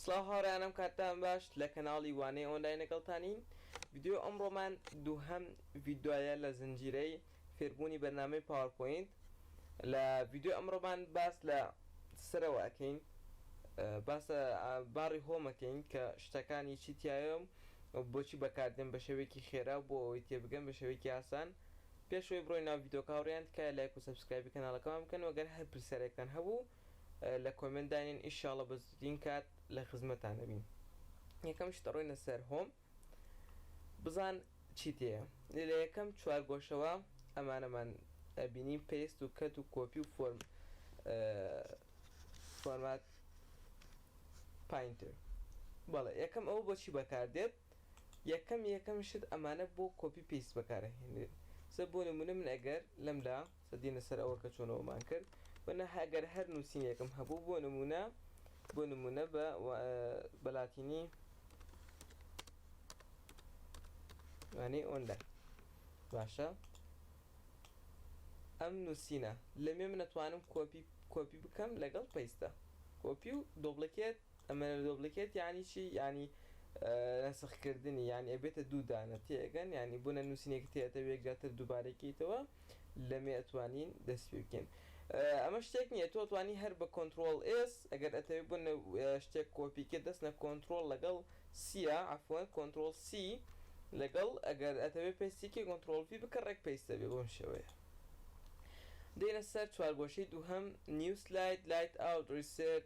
سڵاو هاوڕێیانم کاتتان باش لە کەناڵی وانەی ئۆنلاین لەگەڵتانین. ڤیدیۆ ئەمڕۆمان دووهەم ڤیدیۆیە لە زنجیرەی فێربوونی بەرنامەی پاوەرپۆینت. لە ڤیدیۆ ئەمڕۆمان باس لە سەرەوە ئەکەین، باسە باڕی هۆمەکەین کە شتەکانی چی تایە و بۆچی بەکاردێن بە شێوەیەکی خێرا بۆ ئەوەی تێبگەن بە شێوەیەکی ئاسان. پێشەوەی بڕۆی ناو ڤیدیۆکە هاوڕێیان تکایە لایک و سەبسکرایبی کەناڵەکەمان بکەن، وەگەر هەر پرسیارێکتان هەبوو لە کۆمنت دانین، ئینشاڵڵا بە زوودترین کات لە خزمەتان دەبین. یەکەم شتە ڕۆینە سەر هۆم، بزان چی تەیە. لە یەکەم چوارگۆشەوە ئەمانەمان ئەبینین پێست و کەت و کۆپی و فۆرمات پاینتر. بەڵێ یەکەم ئەوە بۆچی بەکاردێت. یەکەم شت ئەمانە بۆ کۆپی پێست بەکارەهێنێت. بۆ نمونە من ئەگەر لەم لا سەدینە سەر ئەوە کە چۆنەوەمان کرد، بەنە ئەگەر هەر نووسینێکم هەبوو بۆ نمونە بە لاتینی وانەی ئۆنلاین، باشە ئەم نووسینە لەمێ من ئەتوانم کۆپی بکەم لەگەڵ پەیستە. کۆپی و دۆبڵکێت، ئەمە دۆبڵکێت یعنی چی؟ یعنی نەسخکردنی، یعنی ئەبێتە دوو دانە تێگەن، یعنی بوونە نووسینێکی تێتە وێکجاتر دووبارێکیتەوە لەمێ ئەتوانین دەست پێ بکەین. ئەمە شتێک نییە، تۆ توانی هەر بە کۆنتترۆل ئێس ئەگەر ئەتەوێت بوونە شتێک کۆپیکە دەستنە کۆنتترۆل لەگەڵ سیە عفوان کۆنتترۆل سی لەگەڵ ئەگەر ئەتەوێت پێستێکی کۆنتترۆل ڤی بکە ڕێک پێستە بێ بۆم شێوەیە. دێنە سەر چوارگۆشەی دووهەم نیو سلاید، لایت ئاوت، ریسێت.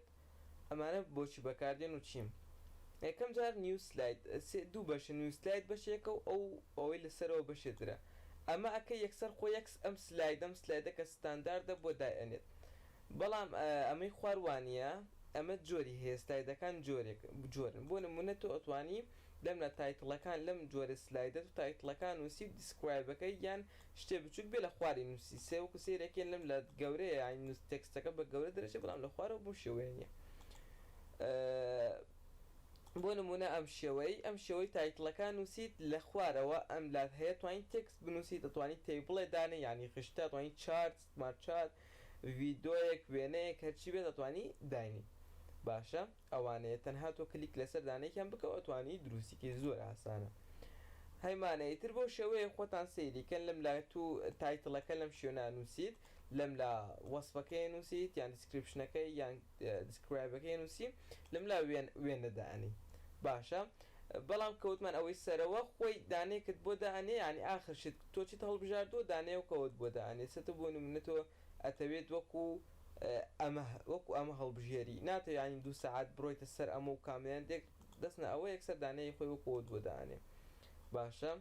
ئەمانە بۆچی بەکاردێن و چیم؟ یەکەم جار نیو سلاید دوو بەشە، نیو سلاید بەشێکە و ئەوەی لەسەرەوە بەشێترە. ئەمە ئەکە یەکسەر خۆ ئەم سلایدە کە ستانداردە بۆ دائێنێت، بەڵام ئەمەی خواروانیە ئەمە جۆری هەیە، سلایدەکان جۆرن. بۆ نمونە تۆ ئەتوانی لەم لە تایتڵەکان لەم جۆرە سلایدەت و تایتڵەکان نووسی دیسکرایبەکەی یان شتێ بچووک بێ لە خواری نووسی سێوەکو سێرەکەن لەم لە گەورەیە، یانی تێکستەکە بە گەورە دەرەچێت، بەڵام لە خوارەوە بۆ شێوەیە نییە. بۆ نمونە ئەم شێوەی تایتڵەکان نووسیت لە خوارەوە ئەم لات هەیە، توانین تێکست بنووسیت، دەتوانیت تێبڵێ دانێ، یعنی خشتە توانین چارت، سمارت ڤیدۆیەک وێنەیەک هەرچی بێت دەتوانی داینی. باشە ئەوانەیە تەنها تۆ کلیک لەسەر دانەیەکیان بکەوە ئەتوانی دروستیکە زۆر ئاسانە. هەیمانەیەتر بۆ شێوەیە خۆتان سەیریکەن، لەم لا تو تایتڵەکە لەم شوێنە نووسیت، لەم لا وەسفەکەی نووسیت یان دیسکریپشنەکەی یان دیسکرایبەکەی نووسی، لەم لا وێنەدانی. باشە بەڵام کەوتمان ئەوەی سەرەوە خۆی دانەیەکت بۆ دانێ، ینی ئاخرشت تۆ چیت هەڵبژاردۆ دانەیە و کەوت بۆ دانێ سەتە بۆ نمونە تۆ ئەتەوێت وەکو ئەمە هەڵبژێری ناتە، ینی 2 ساعات بڕۆیتە سەر ئەمە و کاملیان دێک دەستنە ئەوە یەکسەر دانەیە خۆی وەکوت بۆ دانێ. باشە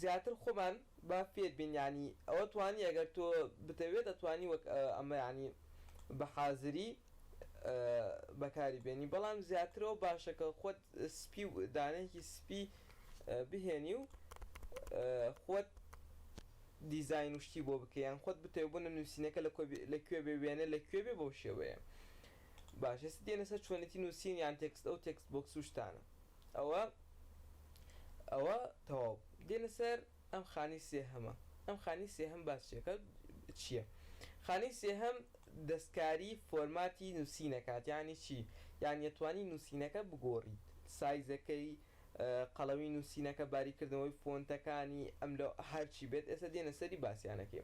زیاتر خۆمان با فێر بین، ینی ئەوە توانی ئەگەر تۆ بتەوێت ئەتوانی وەک ئەمە ینی بە حازری بەکاری بێنی، بەڵام زیاترەوە باشەکە خۆت سپی و دانەیەکی سپی بهێنی و خۆت دیزاین وشتی بۆ بکەیان، خۆت بتەوێت بوونە نووسینەکە لەکوێ بێ وێنە لەکوێ بێ بەو شێوەیە. باش ئێستا دێنە سەر چۆنێتی نووسین یان تێکست ئەو تێکست بۆکس و شتانە. ئەوە تەواو دێنە سەر ئەم خانی سێهەمە. ئەم خانی سێهەم باسیەکە چییە؟ خانی سێهەم دەستکاری فۆرماتی نووسینەکات، یانی چی؟ یان یەتوانی نووسینەکە بگۆڕیت، سایزەکەی قەڵەوی نووسینەکە، باریکردنەوەی فۆنتەکانی ئەم لە هەرچی بێت. ئێستا دێنە سەری باسییانەکەی.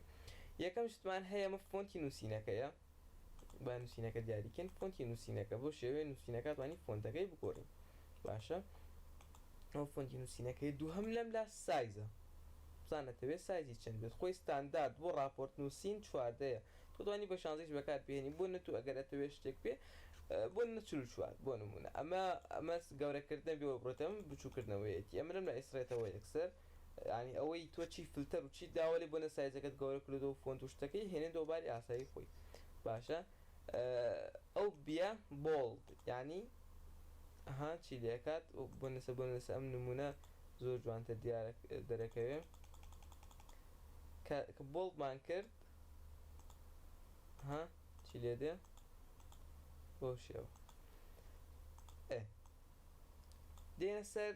یەکەم شتمان هەیە ئەمە فۆنتی نووسینەکەیە، با نووسینەکە دیاریکەن، فۆنتی نووسینەکە بۆ شێوەیە نووسینەکە توانی فۆنتەکەی بگۆڕین. باشە ئەو فۆنتی نووسینەکەی دووهەم لەم لا سایزە، بزانەتەوێت سایزی چەند بێت. خۆی ستاندارد بۆ راپۆرت نووسین 14ەیە، تۆ توانی بە 16 بەکار بهێنی، بۆ نەتو ئەگەر ئەتەوێت شتێک پێ بۆ نەچل 4 بۆ نمونە. ئەمە گەورەکردن بێەوە بڕێتەم بچووکردنەوەیەتی، ئەمە لەم لە ئیسرێتەوە یەکسەر، ینی ئەوەی تۆ چی فلتەر و چی داوەێ بۆ نە سایزەکەت گەورە کردەوە فۆنت و شتەکەی هێنێ دۆباری ئاسایی خۆی. باشە ئەو بیە بۆڵد، ینی چی لێکات بۆ نەسە ئەم نمونە زۆر جوانتر دیارە دەرەکەوێ کە بۆڵدمان کرد چی لێ دێ بۆ شێوە. دێنە سەر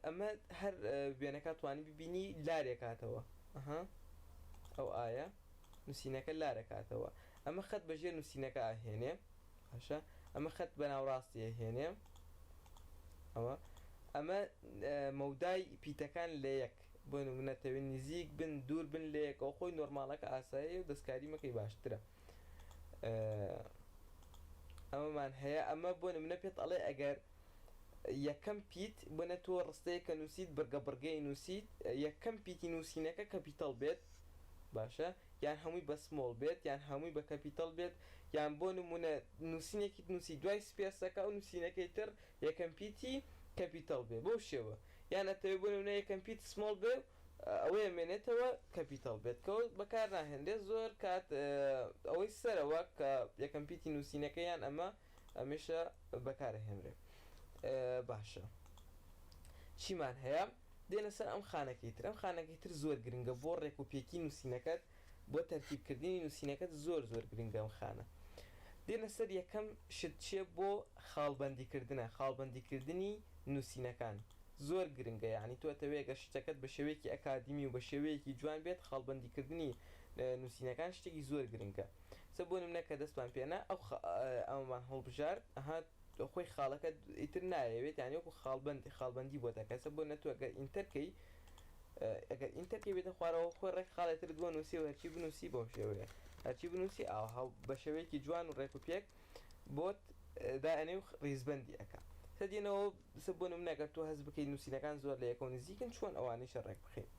ئەمە هەر وێنەکە توانی ببینی لارێکاتەوە، ئەو ئایا نووسینەکە لارەکاتەوە. ئەمە خەت بەژێر نووسینەکە ئاهێنێ باشە ئەمە خەت بەناوڕاستی ئەهێنێ ئەمە مەودای پیتەکان لە یەک بۆ نمونەتەوێت نزیک بن دوور بن لە یەکەوە خۆی نۆرمالەکە ئاسایی و دەستکاری مەکەی باشترە ئەمەمان هەیە ئەمە بۆ نمونە پێت ئەڵێ ئەگەر یەکەم پیت بۆنە تۆ ڕستەیە کە نووسیت بەرگەی نووسیت یەکەم پیتی نووسینەکە کەپیتەڵ بێت باشە یان هەمووی بە سمۆڵ بێت یان هەمووی بە کەپیتەڵ بێت یان بۆ نمونە نووسینێکی نووسی دوای سپێسەکە و نووسینەکەی تر یەکەم پیتی کەپیتەڵ بێ بۆ شێوە یان ئەتەوێت بۆ نمونە یەکەم پیت سمۆڵ بێ ئەوەی ئەمێنێتەوە کەپیتەڵ بێت کە بەکار ناهێنرێت زۆر کات ئەوەی سەرەوە کە یەکەم پیتی نووسینەکەیان ئەمە ئەمێشە بەکارهێنرێت باشە چیمان هەیە دێنە سەر ئەم خانەکەی تر ئەم خانەکەی تر زۆر گرنگە بۆ ڕێک و پێکی نووسینەکەت بۆ تەرتیبکردنی نووسینەکەت زۆر گرنگە ئەم خانە دێنە سەر یەکەم شت چیە بۆ خاڵبەندیکردنی نووسینەکان زۆر گرنگە یعنی تۆ ئەتەوێت شتەکەت بە شێوەیەکی ئەکادمی و بە شێوەیەکی جوان بێت خاڵبەندیکردنی نووسینەکان شتێکی زۆر گرنگە سە بۆ نمونە کە دەستمان پێنا ئەومان هەڵبژار ئەهات خۆی خاڵەکە ئیتر نایەوێت یانی وەکو خاڵبەندی بۆ دەکات سە بۆ نەتوە ئەگەر ئینتەرکەی ئەگەر ئینتەرکەی بێتە خوارەوە خۆی ڕێک خاڵێتر بۆ نووسی و هەرچی بنووسی بۆ شێوەیە هەرچی بنووسی ئاو بە شێوەیەکی جوان و ڕێک و پێک بۆت دائنێ و ریزبەندی ئەکا سە دێنەوە سە بۆ نمونەگەر تۆ هەز بکەیت نووسینەکان زۆر لە یەکەوە نزیکن چۆن ئەوانەیشە ڕێک بخەین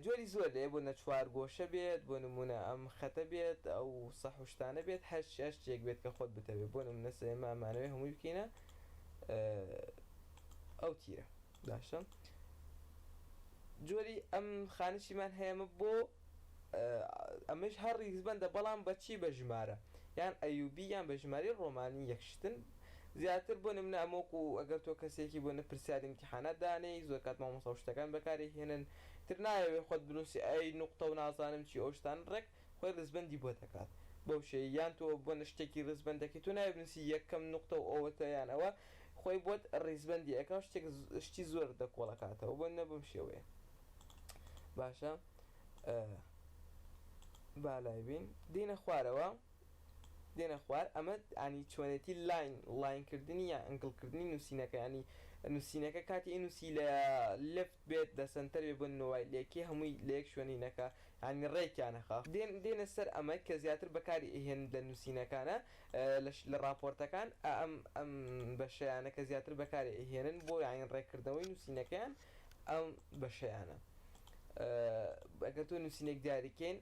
جۆری زۆر لێ بۆ نەچوار گۆشە بێت بۆ نمونە ئەم خەتە بێت ئەو سەحوشتانە بێت هەر شتێک بێت کە خۆت بتەوێت بۆ نمونە سێمە ئەمانەوەی هەمووی بکەینە ئەو تیرە باشە جۆری ئەم خانشیمان هەیەمە بۆ ئەمەش هەر ریزبەندە بەڵام بەچی بە ژمارە یان ئەیوبی یان بە ژماری ڕۆمانی یەکشتن زیاتر بۆ نمونە ئەمۆکو ئەگەر تۆ کەسێکی بۆ نەپرسیاری امتحانات دانەی زۆر کات مامۆستا شتەکان بەکاری هێنن تر نایەوێت خۆت بنووسی ئەی نوقتە و نازانم چی ئەو شتان ڕێک خۆی ڕزبەندی بۆ دەکات بەو شێ یان تۆ بۆ شتێکی ڕزبەندەکەی تۆ نایە بنووسی یەکەم نوقتە و ئەوەتە یان ئەوە خۆی بۆت ڕیزبەندی ئەەکە شتی زۆر دەکۆڵەکاتەوە بۆ نە بەم شێوەیە باشە بالای بین دێنە خوارەوە دێنە خوار ئەمە ئانی چۆنێتی لاینکردنی یان ئەنگڵکردنی نووسینەکە ینی نووسینەکە کاتی نووسی لە لفت بێت دەسەنتەر بێ بۆ نەوەی لێکی هەمووی لە یەک شوێنینەکە ینی ڕێکیانەخە دێنە سەر ئەمە کە زیاتر بەکاری ئەهێن لە نووسینەکانە لە راپۆرتەکان ئەم بەشەیانە کە زیاتر بەکاری ئەهێنن بۆ یان ڕێککردنەوەی نووسینەکەیان ئەم بەشەیانە ئەگەر تۆ نووسینێک دیاریکەین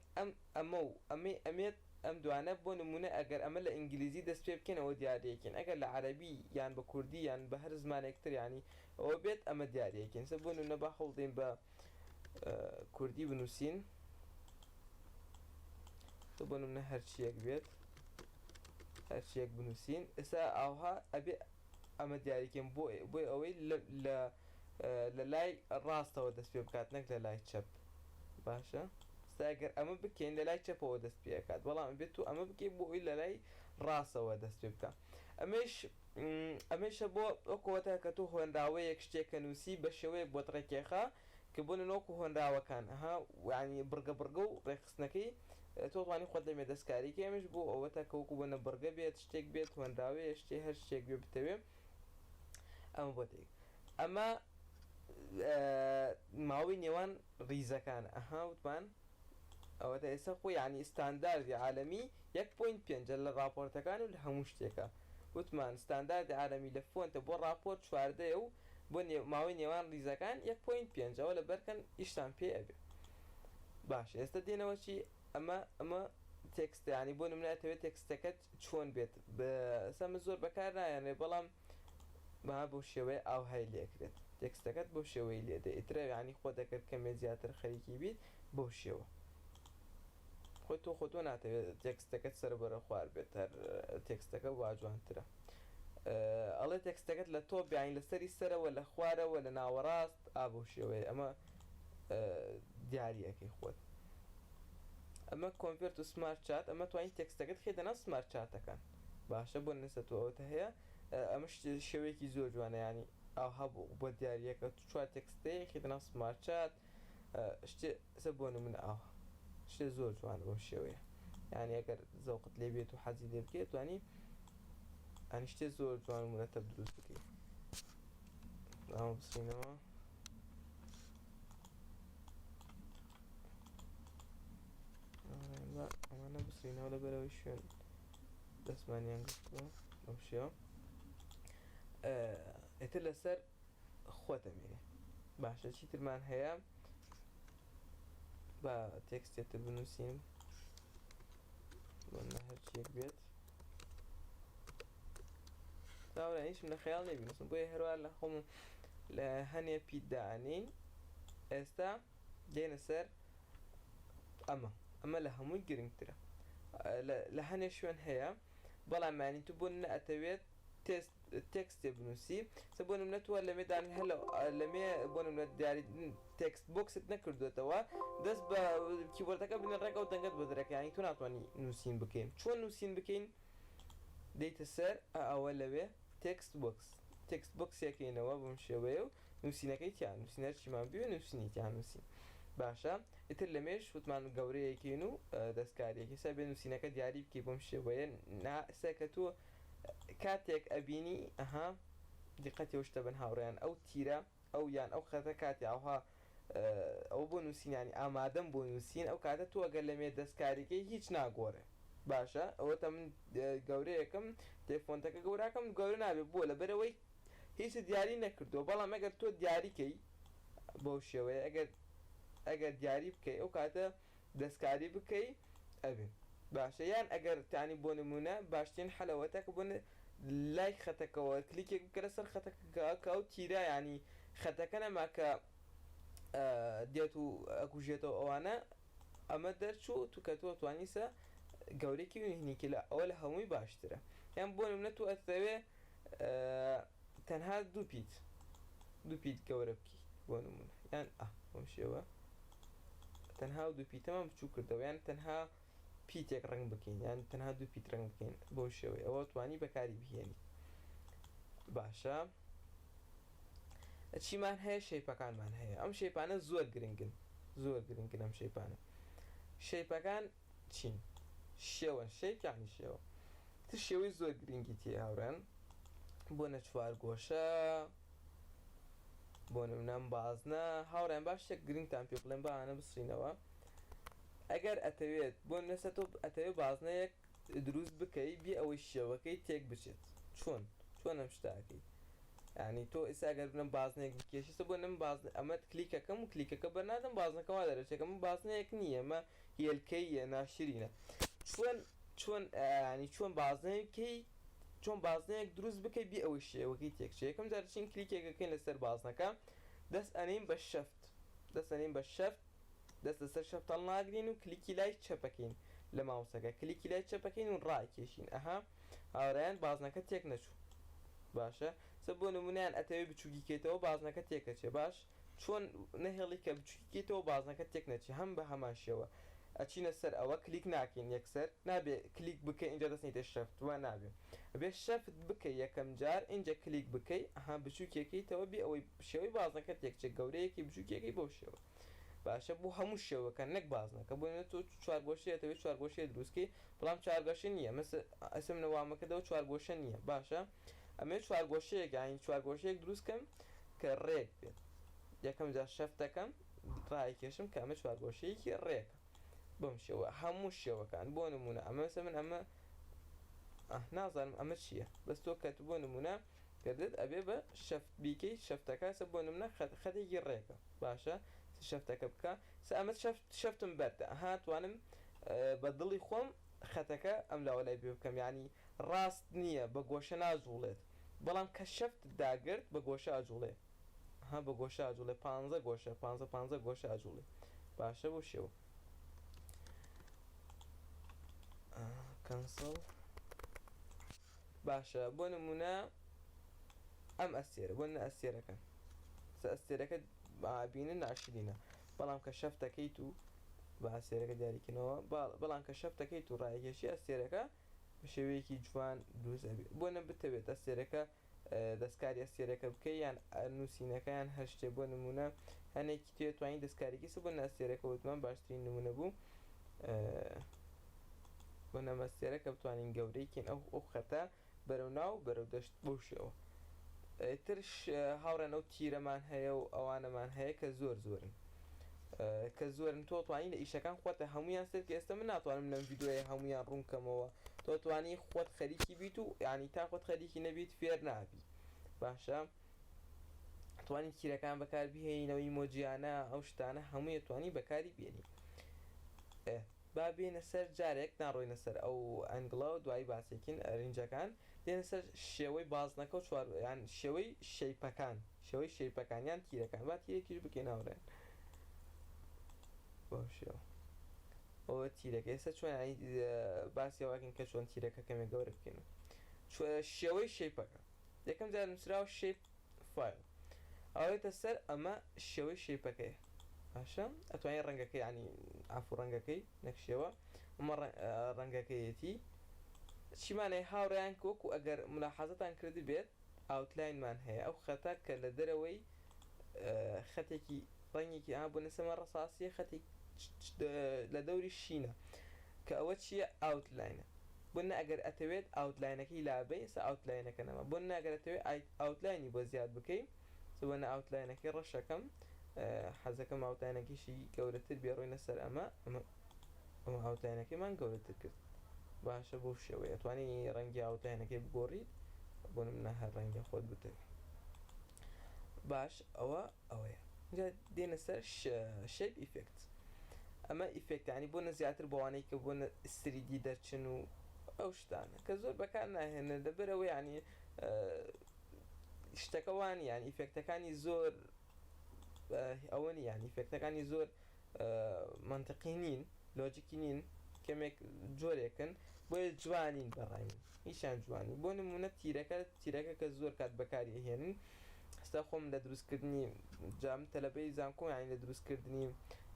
ئەمێت ئەم دوانە بۆ نمونە ئەگەر ئەمە لە ئینگلیزی دەست پێ بکەنەوە دیارەکەین ئەگەر لە عەرەبی یان بە کوردی یان بە هەر زمانێکتر ینی ئەوە بێت ئەمە دیارەکەین سە بۆ نمونە با هەوڵدەین بە کوردی بنووسین تۆ بۆ نمونە هەرچیەک بێت هەرچیەک بنووسین ئێستا ئاوها ئەبێ ئەمە دیاریکەین بۆی ئەوەی لە لای ڕاستەوە دەست پێ بکات نەک لە لای چەپ باشە ئەگەر ئەمە بکەین لە لای چەپەوە دەست پێکات بەڵام بێت و ئەمە بکەین بۆ ئەوی لە لای ڕاستەوە دەست پێ بکە ئەمەشە بۆ ئەوکەوەتە کە تۆ هۆنراوەیەک شتێکە نووسی بە شێوەیەک بۆ ڕێکێخە کە بۆ نۆکو هۆنراوەکان ئەها ینی بڕگە و ڕێخستنەکەی تۆ توانی خۆت لەمێ دەستکاریکە ئەمەش بۆ ئەوەتە کەوەکو بۆنە بڕگە بێت شتێک بێت هۆنراوەیە شتێ هەر شتێک بێ بتەوێ ئەمە بۆ دێک ئەمە ماوەی نێوان ریزەکان ئەها وتمان ئەوەتە ئێستا خۆی ینی ستانداردی عالەمی 1.5 لە راپۆرتەکان و لە هەموو شتێکە وتمان ستانداردی عالەمی لە فۆنتە بۆ راپۆرت 14 و بۆ ماوەی نێوان ریزەکان 1.5 ئەوە لە بەرکەن ئیشتان پێ ئەبێ باش ئێستا دێنەوە چی ئەمە تێکستە ینی بۆ نمونەتەوێت تێکستەکەت چۆن بێت سەمە زۆر بەکار نایەنێ بەڵام بۆ شێوەیە ئاوهای لێکرێت تێکستەکەت بۆ شێوەی لێدە ئیترە ینی خۆ دەکرد کەمێ زیاتر خەریکی بیت بۆ شێوە خۆی تۆ ناتەوێت تێکستەکەت سەربەرە خوار بێت هەر تێکستەکە وا جوانترە ئەڵێ تێکستەکەت لە تۆ بیاین لەسەری سەرەوە لە خوارەوە لە ناوەڕاست بۆ شێوەیە ئەمە دیاریەکەی خۆت ئەمە کۆنڤێرت و سمارت چات ئەمە توانین تێکستەکەت خێدەنا سمارت چاتەکان باشە بۆ نەسە تۆ ئەوتە هەیە ئەمە شێوەیەکی زۆر جوانە ینی ئاها بۆ دیاریەکە تو چوار تێکستەیە خێدەنا سمارت چات شتێ سە بۆ نمونە ئاوە شتێ زۆر جوانە بەم شێوەیە يعني ئەگەر زەوقت لێ بێت و حەزی لێ بکەیت توانی ئەنی شتێ زۆر جوان و مرەتەب دروست بکەیت. ئەمە بچینەوە ئەمانە بچینەوە لەبەرەوەی شوێن دەستمانیان گرتووە بەم شێوە. ئێتر لەسەر خۆتەمێنێ. باشە چیترمان هەیە بە تێکستێتر بنووسین بۆ هەرچیەک بێت تاورە هیچم لە خەیاڵ نەبینوسم بۆیە هەروە لە خۆم لە هەنێ پیت دانین. ئێستا دێنە سەر ئەمە لە هەمووی گرنگترە لە هەنێ شوێن هەیە بەڵام معنی تو بۆ نەئەتەوێت تێکستێ بنووسی سە بۆ نمونە تووە لەمێدان هەلە لەمێ بۆ نمونە دیاری تێکست بۆکست نەکردوێتەوە دەست بە کیبۆردەکە بنێ ڕێگە و دەنگت بۆ دەرەکانی تو ناتوانانی نووسین بکەین. چۆن نووسین بکەین؟ دەیتە سەر ئەوە لەوێ تێکست بۆکسێکەکەینەوە بەم شێوەیە و نووسینەکەی تیان نووسینەر چیمان بوێ نووسینی تیان نووسین. باشە ئیتر لەمێش وتمان گەورەیەکەین و دەستکاریەکی سەر بێ نووسینەکە دیاری بکەی بەم شێوەیە سەکە تۆ کاتێک ئەبینی ئەها دیقەتی شتە بن هاوڕێیان ئەو تیرە ئەو یان ئەو خەتە کاتی ئاها ئەو بۆ نووسینانی ئامادەم بۆ نووسین ئەو کاتە تۆ ئەگەر لەمێ دەستکاریەکەی هیچ ناگۆڕێ. باشە ئەوەتە من گەورەیەکەم تێفۆنتەکە گەوراکەم گەورە نابێت بۆ لەبەرەوەی هیچ دیاری نەکردووە بەڵام ئەگەر تۆ دیاریکەی بەو شێوەیە ئەگەر دیاری بکەی ئەو کاتە دەستکاری بکەی ئەبێ. باشە یان ئەگەر تانی بۆ نمونە باشترین حەلەوەتەکە بۆ لای خەتەکەەوە کلیکێک بکرە سەر خەتەکە و تیرە ینی خەتەکە نەماکە دێت و ئەکوژێتەوە ئەوانە ئەمە دەرچوو تو کە تۆ توانیسە گەورێکی هینیکی لە ئەوە لە هەمووی باشترە. یان بۆ نمونە تو ئەتەوێ تەنها دوو پیت گەورە بکەی بۆ نمونە یان بۆم شێوە تەنها دوو پیتەمە بچوو کردەوە یان تەنها پیتێک ڕنگ بکەین یان تەنها دوو پیت ڕنگ بکەین بۆ شێوەیە ئەوە توانی بەکاری بهێنی. باشە چیمان هەیە شەیپەکانمان هەیە ئەم شەیپانە زۆر گرنگن ئەم شەیپەکان چین شێوەن شەیپیانی شێوە تر شێوەی زۆر گرنگی تێ هاوڕێن بۆ نە چوار گۆشە بۆ نمونەم بازنە هاوڕێن باش شتێک گرنگتان پێ بڵێم بەوانە بسڕینەوە. ئەگەر ئەتەوێت بۆ نەسە تۆ ئەتەوێت بازنەیەک دروست بکەی بێ ئەوەی شێوەکەی تێک بچێت چۆن ئەم شتاکەی ینی تۆ ئێستا ئەگەر بنم بازنێک بکێشیسە بۆ نم بازن ئەمەت کلیکەکەم و کلیکەکە بەرنادەم بازنەکەوا دەرەچێکەکەم بازنەیەک نییە ئەمە هێلکەیە ناشرینە چۆن بازنەیەکەی چۆن بازنەیەک دروست بکەی بێ ئەوەی شێوەکەی تێکچێت. یەکەم جارچین کلیکێکەکەین لەسەر بازنەکە دەست ئەنین بە شەفت دەست لەسەر شەفت هەڵناگرین و کلیکی لای چەپەکەین لە ماوسەکە کلیکی لای چەپەکەین و ڕاکێشین ئەها هاوڕێیان بازنەکە تێک نەچوو. باشە سە بۆ نمونیان ئەتەوێت بچووکیکێتەوە بازنەکە تێکەچێ باش چۆن نەهێڵی کە بچووکیکێتەوە بازنەکە تێک نەچێ هەم بە هەمان شێوە ئەچینە سەر ئەوە کلیک ناکەین یەکسەر نابێ کلیک بکەی اینجا دەستنیتە شەفت وە نابێ ئەبێ شەفت بکەی یەکەم جار اینجا کلیک بکەی ئەها بچووکێکیتەوە بێ ئەوەی شێوەی بازنەکە تێکچێت گەورەیەکی بچووکێکی بەو شێوە. باشە بۆ هەموو شێوەکە نەک بازنەکە بۆ تۆ چوارگۆشەیەتەوێت چوارگۆشەیە دروستکەی بەڵام چارگۆشە نییە ئەسم نەوامەکەدەوە چوارگۆشە نییە. باشە ئەمێ چوارگۆشەیەک یانی چوارگۆشەیەک دروستکەم کە ڕێک بێت یەکەم جار شەفتەکەم ڕایکێشم کە ئەمە چوارگۆشەیەکی ڕێکە بەم شێوە هەموو شێوەکان بۆ نمونە ئەمە من ئەمە نازانم ئەمە چییە بەس تۆ کەت بۆ نمونە کردت ئەبێ بە شەفت بیکەی شەفتەکە سە بۆ نمونە خەتێکی ڕێکە. باشە شەفتەکە بکە ئەمە شەفتم بەردە توانم بە دڵی خۆم خەتەکە ئەم لاوە لای بێ بکەم ینی ڕاست نییە بە گۆشە ناجوڵێت بەڵام کە شەفت داگرت بە گۆشە ئاجوڵێ بە گۆشە ئاجوڵێ 15 گۆشە 15 گۆشە ئاجوڵێ. باشە بۆ شێوە کەنسڵ. باشە بۆ نمونە ئەم ئەستێرە بۆ نە ئەستێرەکە ئەستێرەکە بینن ناشرینە بەڵام کە شەفتەکەیت و بە ئەستێرەکە دیاریکردنەوە بەڵام کە شەفتەکەیت و ڕایکێشی ئەستێرەکە بە شێوەیەکی جوان دروست ئەبێت بۆ نە بتەوێت ئەستێرەکە دەستکاری ئەستێرەکە بکەی یان نووسینەکەیان هەر شتێ بۆ نمونە هەنێکی توێت توانین دەستکاریکی سە بۆ نە ئەستێرەکە وتمان باشترین نمونە بوو کۆنە مەستێرە کە بتوانین گەورەیکەین ئەو خەتە بەرەو ناو بەرەو دەشت بۆ شێوە. ترش هاوڕێن ئەو تیرەمان هەیە و ئەوانەمان هەیە کە زۆرن کە زۆرن تۆ توانی لە ئیشەکان خۆتە هەمویان سەر کە ئێستا من ناتوانم لەم ڤیدیۆیە هەمویان ڕوونکەمەوە، تۆ توانی خۆت خەریکی بیت و یعنی تا خۆت خەریکی نەبیت فێر نابی. باشە توانی تیرەکان بەکار بهێنینەوەی مۆجیانە ئەو شتانە هەمووی توانی بەکاری بێنی. با بێنە سەر جارێک ناڕۆینە سەر ئەو ئەنگڵە و دوایی باسێکین ڕینجەکان دێنە سەر شێوەی بازنەکە و یان شێوەی شەیپەکانیان تیرەکان. با تیرێکیش بکەین هاوڕێن بۆ شێوە ئەوە تیرەکە. ئێستا چۆن باسی ئەوەکەین کە چۆن تیرەکە کەمێک گەورە بکەین. شێوەی شەیپەکە یەکەم جار نووسراوە شەیپ فایل ئەوێتە سەر ئەمە شێوەی شەیپەکەیە. باشە ئەتوانین ڕەنگەکەی ینی ئافو ڕەنگەکەی نەکشێوە ئەمە ڕەنگەکەیەتی چیمانەیە هاوڕێیان وەکو ئەگەر ملاحەزەتان کردی بێت ئاوتلاینمان هەیە ئەو خەتە کە لە دەرەوەی خەتێکی ڕەنگێکی بوونە سەمە ڕەساسیە خەتێک لە دەوری شینە کە ئەوە چییە ئاوتلاینە بۆنە ئەگەر ئەتەوێت ئاوتلاینەکەی لابێ سە ئاوتلاینەکە نەما بۆ ناگەر ئەتەوێت ئاوتلاینی بۆ زیاد بکەین سبەنە ئاوتلاینەکەی ڕەشەکەم حەزەکەم ئاوتلاینەکەیشی گەورەتر بێڕۆینە سەر ئەمە ئاوتلاینەکەیمان گەورەتر کرد. باشە بۆ شێوەیە ئەتوانی ڕەنگی ئاوتلاینەکەی بگۆڕیت بۆ منە هەر ڕەنگی خۆت بتەوێت. باش ئەوەیە اینجا دێنە سەر شەیپ ئیفێکت. ئەمە ئیفێکتانی بۆ نەزیاتر بۆوانەی کە بۆ سریدی دەرچن و ئەو شتانە کە زۆر بەکار ناهێنە لەبەرەوە ینی شتەکەوانی یان ئیفێکتەکانی زۆر ئەوە یان ئیفێکتەکانی زۆر منطقی نین لۆجیکی نین کەمێک جۆرێکن بۆیە جوانین بەڕای هیچیان جوانی. بۆ نمونە تیرەکە کە زۆر کات بەکاری هێنن ئێستا خۆم لە دروستکردنی جام تەلەبەی زانکۆم یانی لە دروستکردنی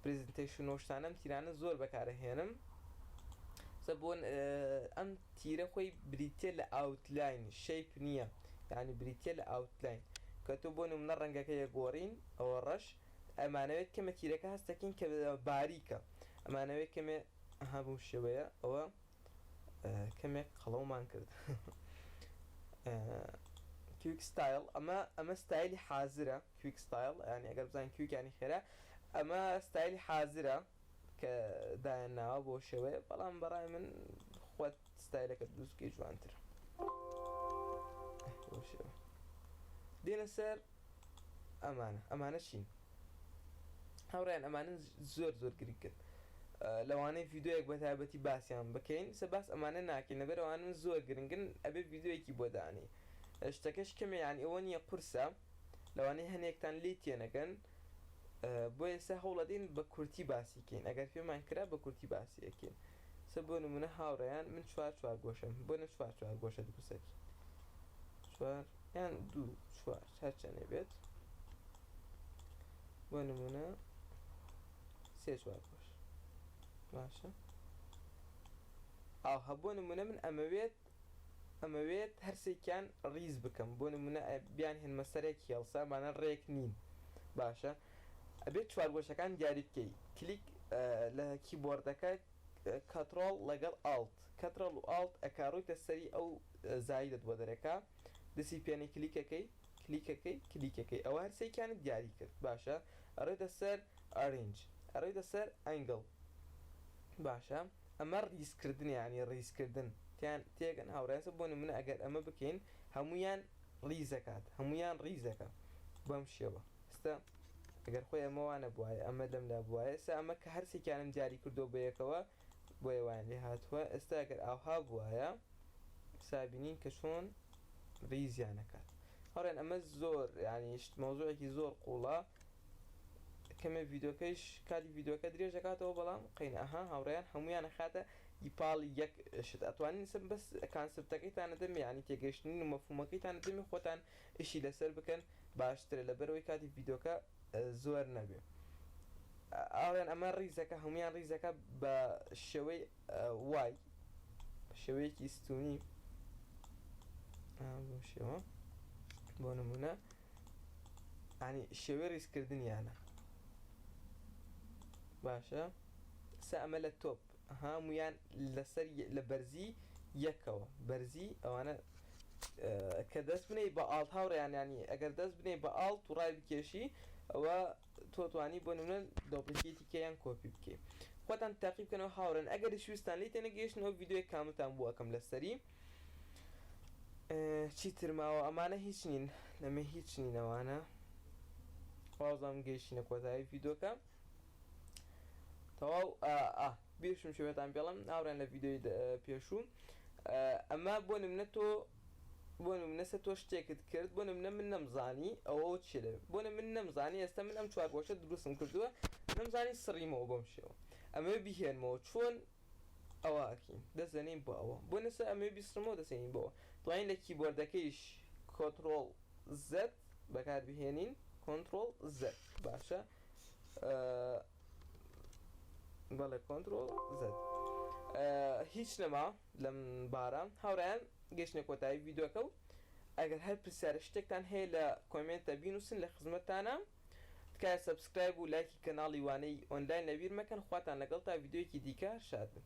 پرزنتیشن و شتانەم تیرانە زۆر بەکارهێنم بۆن ئەم تیرە خۆی بریتێ لە ئاوتلاین شەیپ نییە یعنی بریتێ لە ئاوتلاین کە تۆ بۆ نمونە ڕەنگەکەیە گۆڕین ئەوە ڕەش ئەمانەوێت کەمە تیرەکە هەستەکەین کە باریکە ئەمانەوێت کەمێ بوو شێوەیە ئەوە کەمێک قەڵەومان کرد. کویک ستایل ئەمە ستایلی حازرە کویک ستایل ینی ئەگەر بزانین کویکانی خێرا ئەمە ستایلی حازرە کە دایانناوە بۆ شێوەیە بەڵام بەڕای من خۆت ستایلەکە دروستکەی جوانترە. دێنە سەر ئەمانە چین هاوڕێیان ئەمانە زۆر گرنگ کرد لەوانەیە ڤیدیۆیەک بە تایبەتی باسییان بکەین سەباس ئەمانە ناکەین لەبەر ئەوان من زۆر گرنگن ئەبێ ڤیدیۆیەکی بۆ دانی شتەکەش کەمە یانی ئەوە نییە قورسە لەوانەیە هەنێکتان لی تێنەگەن بۆ ئێستا هەوڵەدەین بە کورتی باسیکەین ئەگەر پێمان کرا بە کورتی باسیەکەین سە بۆ نمونە هاوڕێیان من چوار گۆشەم بۆ نە چوار گۆشە دروستەکەین یان 2 هەرچەنێ بێت بۆ نمونە 3 گۆش باشە ئاها بۆ نمونە من ئەمەوێت هەرسێکیان ڕیز بکەم بۆ نمونە بیان هێنمە سەرێک هێڵسامانە ڕێک نین باشە ئەبێت چوارگۆشەکان دیاری بکەیت کلیک لە کیبۆردەکە کەترۆڵ لەگەڵ ئالت کەترۆڵ و ئالت ئەکاڕۆیتە سەری ئەو زایدت بۆ دەرەکە دەسی پێنەی کلیکەکەی ئەوە هەرسێکیانت دیاری کرد باشە ئەڕێتە سەر ئەرێنج ئەڕێتە سەر ئەنگڵ باشە ئەمە ڕیزکردن ینی ڕیزکردن تێگەن هاوڕێسە بۆ نمونە ئەگەر ئەمە بکەین هەمویان ڕیزەکە بەم شێوە ئێستا ئەگەر خۆی ئەمەوانە بواە ئەمە دەم لا بواە ئێستا ئەمە کە هەرسێکیانم دیاری کردو بە یەکەوە بۆ ئێوان لێ هاتووە ئێستا ئەگەر ئاوها بواە سابینین کە چۆن ڕیزیانەکات هەڕێن ئەمە زۆر ینی مەوزوعێکی زۆر قوڵە کەمە ڤیدۆکەیش کاتی ڤیدۆکە درێژەکاتەوە بەڵام قین هاوڕێیان هەمویانە خاتە ئیپاڵی یەک شت ئەتوانین سم بەس کانسپتەکەیتانە دەمێ ینی تێگەشتنی و مەفهومەکەیتانە دەمێ خۆتان ئیشی لەسەر بکەن باشترە لەبەرەوەی کاتی ڤیدۆکە زۆر نەبێ ئاڵێن ئەمە ڕیزەکە هەمویان ڕیزەکە بە شێوەی وای شێوەیەکی ستونی بۆ شێوە بۆ نمونە ینی شێوەی ڕیزکردنیانە باشە سا ئەمە لە تۆپ هەمویان لەسەر لە بەرزی یەکەوە بەرزی ئەوانە کە دەست بنەی بە ئاڵ هاوڕێیان ینی ئەگەر دەست بنەی بە ئاڵ تووڕای بکێشی ئەوە تۆ توانی بۆ نمونە دۆپلیکێتی کەیان کۆپی بکەی خۆتان تاقی بکەنەوە هاوڕێن ئەگەر شویستان لی تێنەگەیشتنەوە ڤیدیۆی کاملتان بۆ ئەەکەم لەسەری چیتر ماوە ئەمانە هیچ نین نەمە هیچ نینەوانە وازام گەیشتینە کۆتایی ڤیدۆکە تەواو بیرشم شوێتان پێڵم هاوڕێن لە ڤیدۆی پێشوو ئەمە بۆ نمونە تۆ بۆ نمونەسە تۆ شتێکت کرد بۆ نمونە من نەمزانی ئەوە چی لێ بۆ من نەمزانی ئێستا من ئەم چوار بۆشە دروستم کردووە نەمزانی سڕیمەوە بۆم شێوە ئەمە بیهێنمەوە چۆن ئەوە ئەکەین دەزانین بۆ ئەوە بۆ نەسە ئەمە بیسرمەوە دەسێنین بۆەوە دوایین لە کیبۆردەکەیش کۆنتڕۆڵ زد بەکاربهێنین کۆنتڕۆڵ زد باشە بەڵێ کۆنتڕۆڵ زد هیچ نەما لەم بارە هاوڕێیان گەشتنە کۆتایی ڤیدۆکە و ئەگەر هەر پرسیارە شتێکتان هەیە لە کۆمنتە بینووسن لە خزمەتتانە تکایە سەبسکرایب و لایکی کەناڵی وانەی ئۆنلاین لەبیر مەکەن خواتان لەگەڵ تا ڤیدۆیەکی دیکە شاد بن